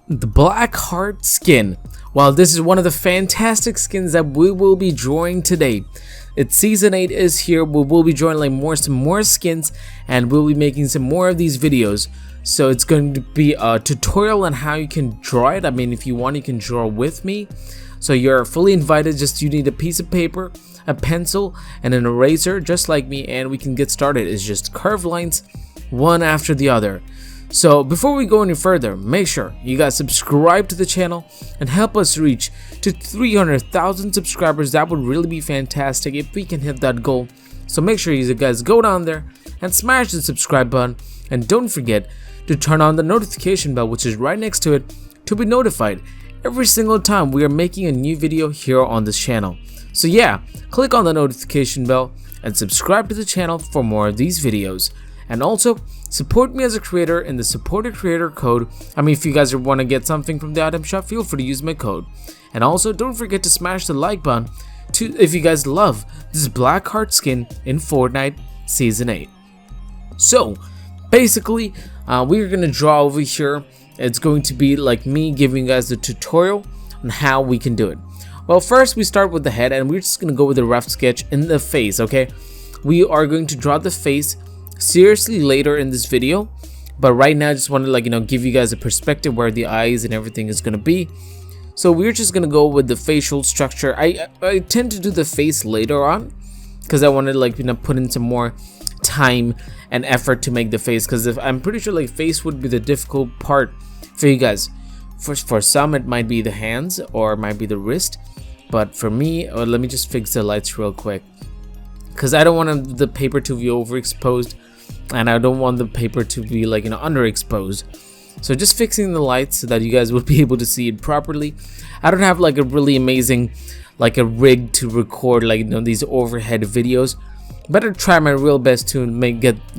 the BLACKHEART skin. Well, this is one of the fantastic skins that we will be drawing today. It's season 8 is here. We will be drawing like some more skins, and we'll be making some more of these videos. So it's going to be a tutorial on how you can draw it. I mean, if you want, you can draw with me. So you're fully invited. Just you need a piece of paper, a pencil, and an eraser, just like me, and we can get started. It's just curved lines, one after the other. So before we go any further, make sure you guys subscribe to the channel and help us reach to 300,000 subscribers. That would really be fantastic if we can hit that goal. So make sure you guys go down there and smash the subscribe button, and don't forget to turn on the notification bell, which is right next to it, to be notified every single time we are making a new video here on this channel. So yeah, click on the notification bell and subscribe to the channel for more of these videos. And also support me as a creator in the supported creator code. I mean, if you guys want to get something from the item shop, feel free to use my code. And also don't forget to smash the like button if you guys love this BLACKHEART skin in Fortnite Season 8. So basically we're gonna draw over here. It's going to be like me giving you guys the tutorial on how we can do it. Well, first we start with the head, and we're just gonna go with a rough sketch in the face. Okay, we are going to draw the face seriously later in this video, but right now I just want to give you guys a perspective where the eyes and everything is going to be. So we're just going to go with the facial structure. I tend to do the face later on because I want to put in some more time and effort to make the face, because if I'm pretty sure face would be the difficult part for you guys. For some it might be the hands or it might be the wrist, but for me, let me just fix the lights real quick, because I don't want the paper to be overexposed, and I don't want the paper to be underexposed. So just fixing the lights so that you guys would be able to see it properly. I don't have a really amazing a rig to record these overhead videos, but I try my real best to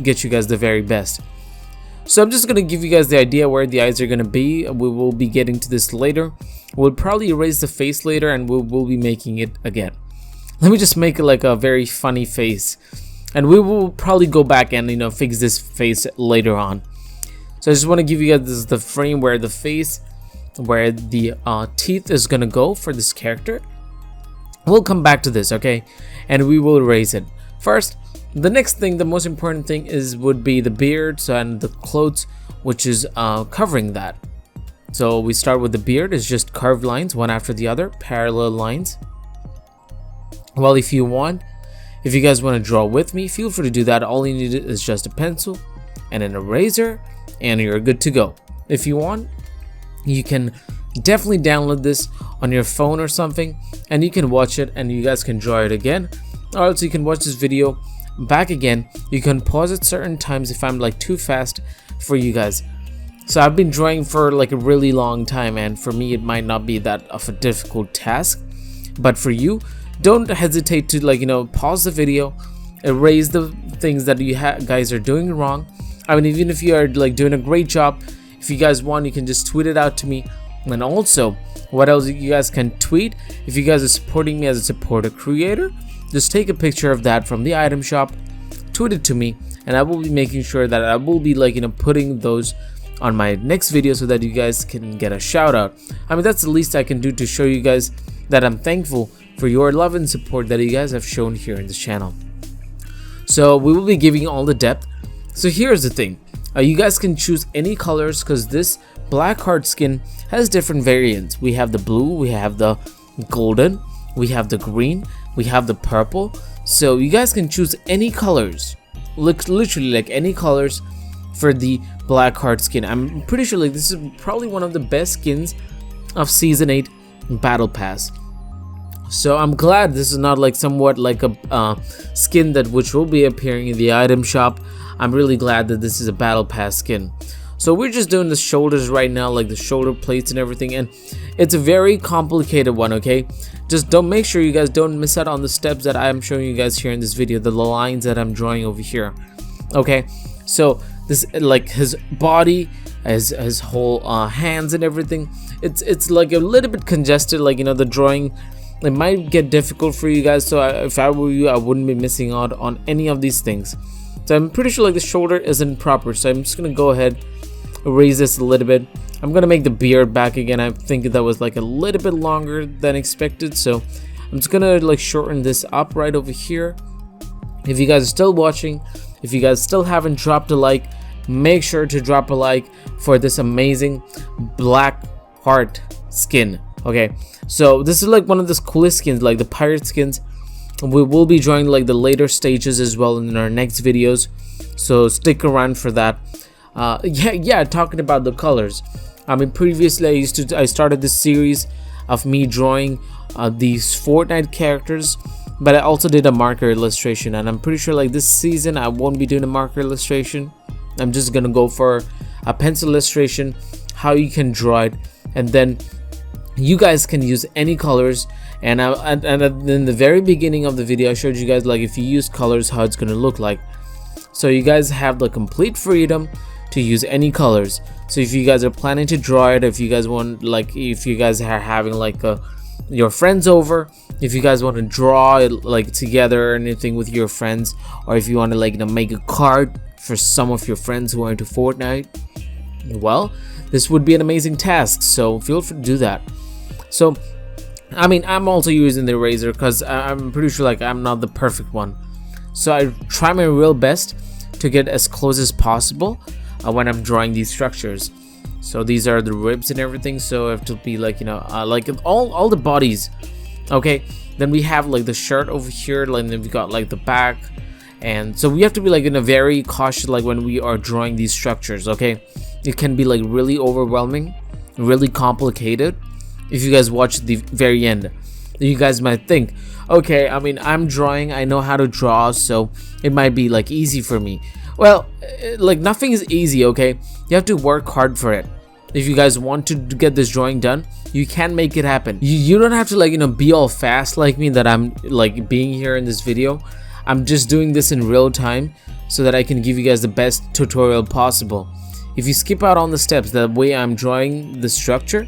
get you guys the very best. So I'm just gonna give you guys the idea where the eyes are gonna be. We will be getting to this later. We'll probably erase the face later, and we'll be making it again. Let me just make it a very funny face, and we will probably go back and fix this face later on. So I just want to give you guys the frame where the face, where the teeth is gonna go for this character. We'll come back to this, okay, and we will erase it. First, the next thing, the most important thing would be the beard, and the clothes, which is covering that. So we start with the beard. It's just curved lines, one after the other, parallel lines. Well, if you guys want to draw with me, feel free to do that. All you need is just a pencil and an eraser, and you're good to go. If you want, you can definitely download this on your phone or something, and you can watch it and you guys can draw it again. Or else you can watch this video back again. You can pause at certain times if I'm too fast for you guys. So I've been drawing for a really long time, and for me it might not be that of a difficult task, but for you, don't hesitate to pause the video, erase the things that you guys are doing wrong. I mean, even if you are doing a great job, if you guys want, you can just tweet it out to me. And also, what else you guys can tweet? If you guys are supporting me as a supporter creator, just take a picture of that from the item shop, tweet it to me, and I will be making sure that I will be putting those on my next video so that you guys can get a shout out. I mean, that's the least I can do to show you guys that I'm thankful for your love and support that you guys have shown here in this channel. So we will be giving all the depth. So here's the thing, you guys can choose any colors, because this BLACKHEART skin has different variants. We have the blue, we have the golden, we have the green, we have the purple. So you guys can choose any colors, literally any colors for the BLACKHEART skin. I'm pretty sure this is probably one of the best skins of Season 8 Battle Pass. So I'm glad this is not somewhat a skin which will be appearing in the item shop. I'm really glad that this is a Battle Pass skin. So we're just doing the shoulders right now, the shoulder plates and everything, and it's a very complicated one, okay? Just make sure you guys don't miss out on the steps that I'm showing you guys here in this video, the lines that I'm drawing over here. Okay, so this his body, his whole hands and everything, it's a little bit congested, the drawing. It might get difficult for you guys, so if I were you, I wouldn't be missing out on any of these things. So I'm pretty sure the shoulder isn't proper, so I'm just gonna go ahead, erase this a little bit. I'm gonna make the beard back again. I think that was like a little bit longer than expected, so I'm just gonna like shorten this up right over here. If you guys are still watching, if you guys still haven't dropped a like, make sure to drop a like for this amazing Blackheart skin. Okay, so this is like one of the coolest skins, like the pirate skins. We will be drawing like the later stages as well in our next videos, so stick around for that. Yeah, talking about the colors, I mean, previously I started this series of me drawing these Fortnite characters, but I also did a marker illustration, and I'm pretty sure like this season I won't be doing a marker illustration. I'm just gonna go for a pencil illustration, how you can draw it, and then you guys can use any colors. And in the very beginning of the video I showed you guys like if you use colors how it's gonna look like, so you guys have the complete freedom to use any colors. So if you guys are planning to draw it, if you guys want, like if you guys are having like your friends over, if you guys want to draw it like together or anything with your friends, or if you want to like make a card for some of your friends who are into Fortnite, well, this would be an amazing task, so feel free to do that. So I mean, I'm also using the eraser because I'm pretty sure like I'm not the perfect one, so I try my real best to get as close as possible when I'm drawing these structures. So these are the ribs and everything, so I have to be like, you know, like all the bodies. Okay, then we have like the shirt over here, like then we got like the back, and so we have to be like in a very cautious like when we are drawing these structures. Okay, it can be like really overwhelming, really complicated. If you guys watch the very end, you guys might think, okay, I mean, I'm drawing, I know how to draw, so it might be like easy for me. Well, like nothing is easy, okay? You have to work hard for it. If you guys want to get this drawing done, you can make it happen. You don't have to like, you know, be all fast like me that I'm like being here in this video. I'm just doing this in real time so that I can give you guys the best tutorial possible. If you skip out on the steps the way I'm drawing the structure,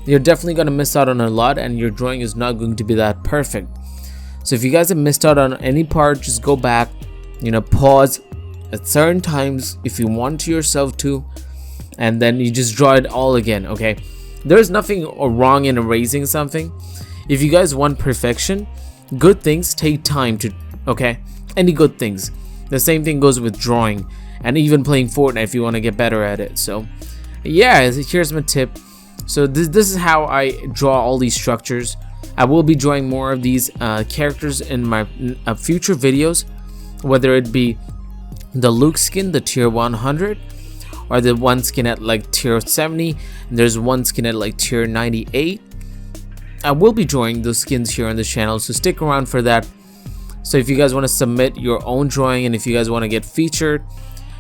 you're definitely going to miss out on a lot, and your drawing is not going to be that perfect. So if you guys have missed out on any part, just go back, you know, pause at certain times if you want to yourself to, and then you just draw it all again. Okay, there's nothing wrong in erasing something. If you guys want perfection, good things take time to, okay, any good things. The same thing goes with drawing and even playing Fortnite if you want to get better at it. So yeah, here's my tip. So this is how I draw all these structures. I will be drawing more of these characters in my future videos, whether it be the Luke skin, the tier 100, or the one skin at like tier 70, and there's one skin at like tier 98. I will be drawing those skins here on the channel, so stick around for that. So if you guys want to submit your own drawing, and if you guys want to get featured,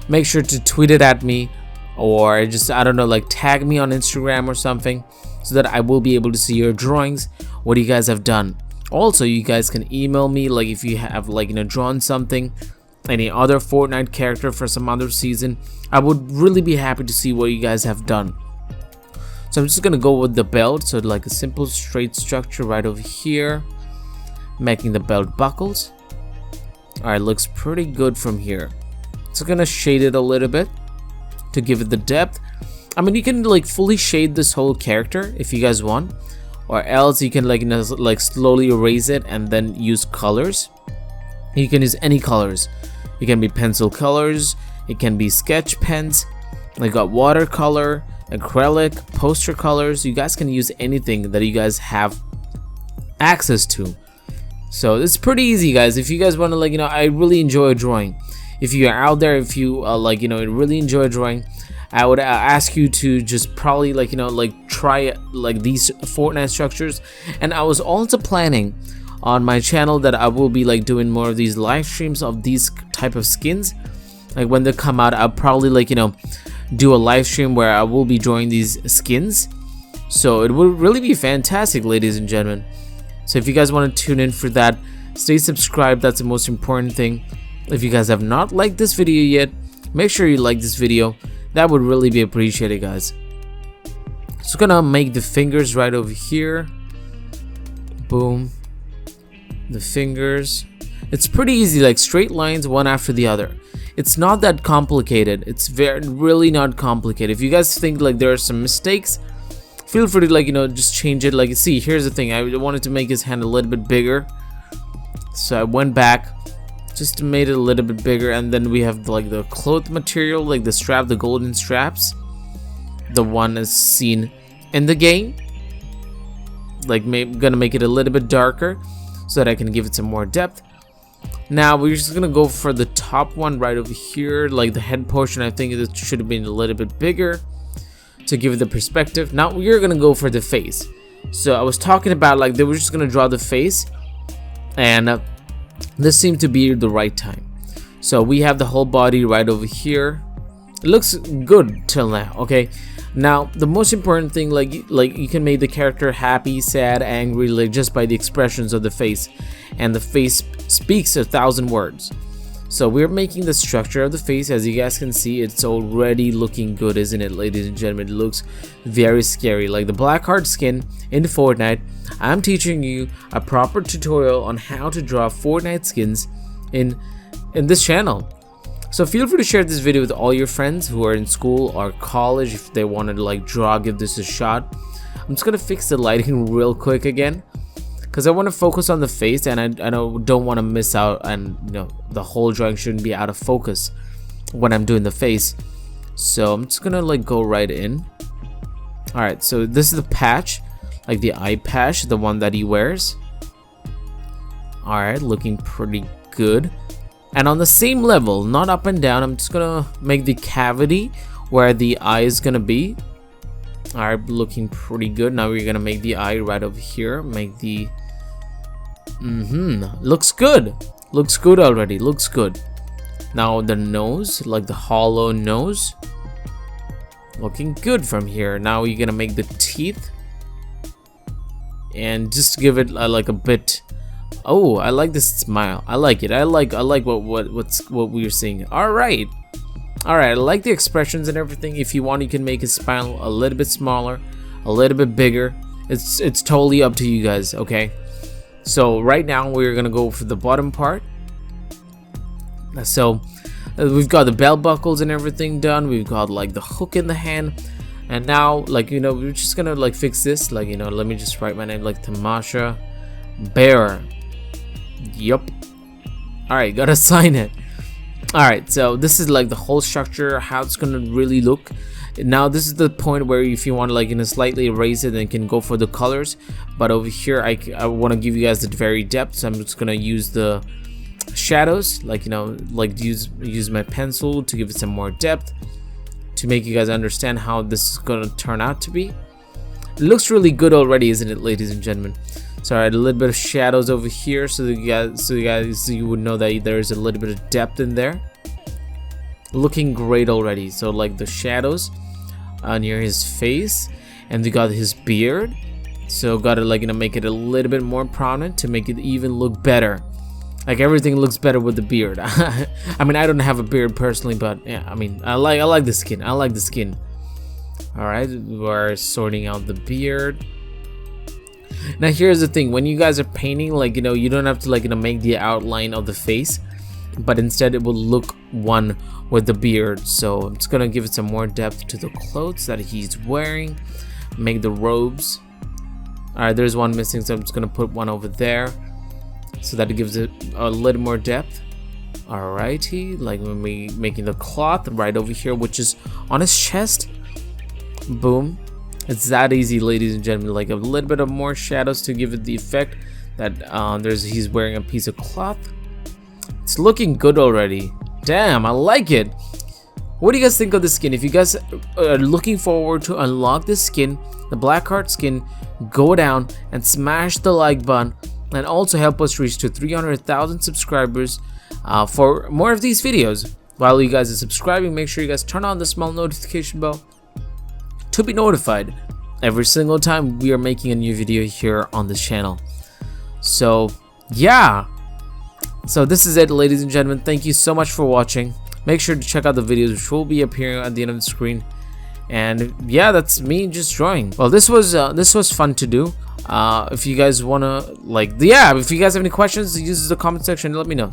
make sure to tweet it at me, or just, I don't know, like tag me on Instagram or something, so that I will be able to see your drawings, what you guys have done. Also, you guys can email me like if you have like, you know, drawn something, any other Fortnite character for some other season. I would really be happy to see what you guys have done. So I'm just gonna go with the belt, so like a simple straight structure right over here, making the belt buckles. Alright, looks pretty good from here. So gonna shade it a little bit to give it the depth. I mean, you can like fully shade this whole character if you guys want, or else you can like, you know, like slowly erase it and then use colors. You can use any colors. It can be pencil colors, it can be sketch pens, like got watercolor, acrylic, poster colors. You guys can use anything that you guys have access to. So it's pretty easy, guys. If you guys want to, like, you know, I really enjoy drawing. If you are out there, if you like, you know, really enjoy drawing, I would ask you to just probably, like, you know, like try like these Fortnite structures. And I was also planning on my channel that I will be like doing more of these live streams of these type of skins. Like when they come out, I'll probably, like, you know, do a live stream where I will be drawing these skins. So it will really be fantastic, ladies and gentlemen. So if you guys want to tune in for that, stay subscribed. That's the most important thing. If you guys have not liked this video yet, make sure you like this video. That would really be appreciated, guys. So gonna make the fingers right over here. Boom. The fingers. It's pretty easy, like straight lines one after the other. it's not that complicated. It's really not complicated. If you guys think like there are some mistakes, feel free to, like, you know, just change it. Like, see, here's the thing, I wanted to make his hand a little bit bigger, so I went back, just made it a little bit bigger. And then we have like the cloth material, like the strap, the golden straps, the one is seen in the game. Like, gonna make it a little bit darker so that I can give it some more depth. Now we're just gonna go for the top one right over here, like the head portion. I think it should have been a little bit bigger to give it the perspective. Now we're gonna go for the face. So I was talking about, like, they were just gonna draw the face, and this seemed to be the right time. So we have the whole body right over here. It looks good till now. Okay, now the most important thing, like you can make the character happy, sad, angry, like just by the expressions of the face, and the face speaks 1,000 words. So we're making the structure of the face. As you guys can see, it's already looking good, isn't it, ladies and gentlemen? It looks very scary, like the Blackheart skin in Fortnite. I'm teaching you a proper tutorial on how to draw Fortnite skins in this channel. So feel free to share this video with all your friends who are in school or college if they wanted to, like, give this a shot. I'm just gonna fix the lighting real quick again, because I want to focus on the face, and I don't want to miss out, and you know, the whole drawing shouldn't be out of focus when I'm doing the face. So I'm just gonna, like, go right in. Alright, so this is the patch, like the eye patch, the one that he wears. Alright, looking pretty good. And on the same level, not up and down, I'm just gonna make the cavity where the eye is gonna be. Alright, looking pretty good. Now we're gonna make the eye right over here. Make the looks good. Looks good already. Looks good. Now the nose, like the hollow nose, looking good from here. Now we're gonna make the teeth and just give it like a bit. Oh, I like this smile. I like it. I like what we're seeing. All right. I like the expressions and everything. If you want, you can make his smile a little bit smaller, a little bit bigger. It's totally up to you guys. Okay. So right now we're gonna go for the bottom part. So we've got the belt buckles and everything done. We've got, like, the hook in the hand, and now, like, you know, we're just gonna, like, fix this. Like, you know, let me just write my name, like TamashaBera. Yup. Alright, gotta sign it. Alright, so this is, like, the whole structure, how it's gonna really look. Now this is the point where if you want to, like, you know, slightly erase it, then you can go for the colors. But over here I want to give you guys the very depth, so I'm just gonna use the shadows, like, you know, like use my pencil to give it some more depth, to make you guys understand how this is gonna turn out to be. It looks really good already, isn't it, ladies and gentlemen? So I had a little bit of shadows over here, so you would know that there is a little bit of depth in there. Looking great already. So, like, the shadows near his face, and we got his beard. So gotta, like, you know, make it a little bit more prominent to make it even look better. Like, everything looks better with the beard. I mean, I don't have a beard personally, but yeah, I mean, I like the skin. I like the skin. All right, we're sorting out the beard. Now here's the thing, when you guys are painting, like, you know, you don't have to, like, you know, make the outline of the face, but instead it will look one with the beard. So I'm just gonna give it some more depth to the clothes that he's wearing, make the robes. All right, there's one missing, so I'm just gonna put one over there so that it gives it a little more depth. Alrighty, like, when we making the cloth right over here, which is on his chest. Boom. It's that easy, ladies and gentlemen. Like, a little bit of more shadows to give it the effect that he's wearing a piece of cloth. It's looking good already. Damn, I like it. What do you guys think of the skin? If you guys are looking forward to unlock this skin, the Blackheart skin, go down and smash the like button, and also help us reach to 300,000 subscribers for more of these videos. While you guys are subscribing, make sure you guys turn on the small notification bell to be notified every single time we are making a new video here on this channel. So yeah, so this is it, ladies and gentlemen. Thank you so much for watching. Make sure to check out the videos which will be appearing at the end of the screen. And yeah, that's me just drawing. Well, this was fun to do. If you guys wanna, like, if you guys have any questions, use the comment section and let me know.